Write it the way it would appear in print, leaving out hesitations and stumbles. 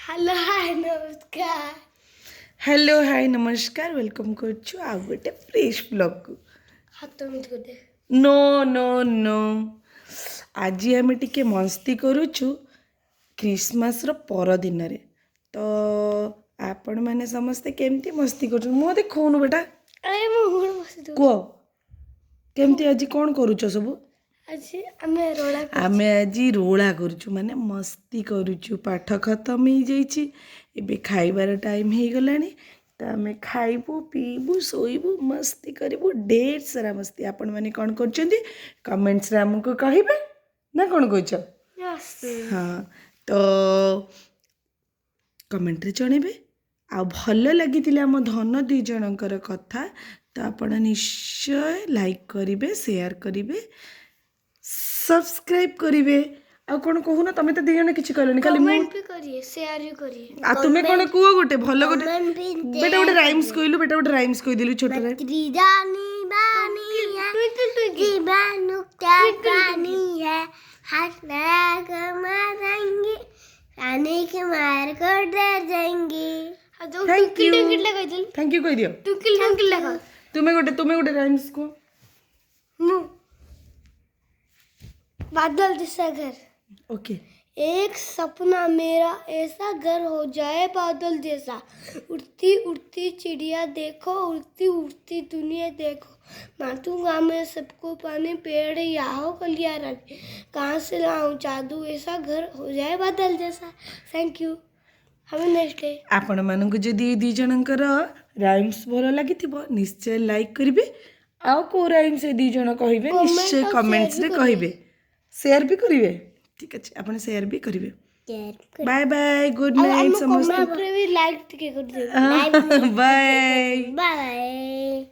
hello hi नमस्कार hello hi नमस्कार welcome करछु आ गोटे फ्रेश ब्लॉग को हाथ में दे नो नो नो आज आम टिके मस्ती करूछु क्रिसमस रो पर दिन रे तो आपण माने समस्ते केमती मस्ती करछु मो देखौनु बेटा अरे मैं गुड़ बस दो को केमती आज कोन करूछो सब आज हमें रोला आमे आज रोला करूछु माने मस्ती करूछु पाठ खत्म हो जाइछि एबे खाइबार टाइम हो गलानी तो आमे खाइबू पीबू सोइबू मस्ती करिबू ढेर सारा मस्ती आपण माने कोन करछंती कमेंट्स रे हमको कहिबे ना कोन कहछो हाँ तो कमेंट रे जणेबे आ भल लागिथिले आम धन दुई जनकर कथा तो आपण निश्चय लाइक करिवे शेयर करिवे सब्सक्राइब करिवे आ कोन कहू ना तमे तो दी जने किछि कहलनी खाली मु कमेंट भी करिए शेयर भी करिए आ तुमे कोन कुओ गोटे भल गोटे बेटा गोटे राइम्स कहलु बेटा गोटे राइम्स कहि दिलु छोटा रे त्रिदानी बानी है जीवाणु क्या प्राणी है हाथ लगा मारेंगे रानी के मार कर डर जाएंगे थैंक यू कहि दियो टुकिल लगा तुमे गोटे राइम्स को बादल जैसा घर ओके एक सपना मेरा ऐसा घर हो जाए बादल जैसा उड़ती उड़ती चिड़िया देखो उड़ती उड़ती दुनिया देखो मातूंगा मैं सबको पानी पेड़ याहो कलिया रंग कहाँ से लाऊं जादू ऐसा घर हो जाए बादल जैसा थैंक यू हमें नेक्स्ट डे आपण मानक जदि दी जनकर राइम्स भल लागिथिबो निश्चय लाइक करिवे आ को राइम्स ए दी जन कहिबे निश्चय कमेंट्स रे कहिबे शेयर भी करिवे ठीक अछि आपण शेयर भी करिवे बाय बाय गुड नाइट समस्त लाइक बाय बाय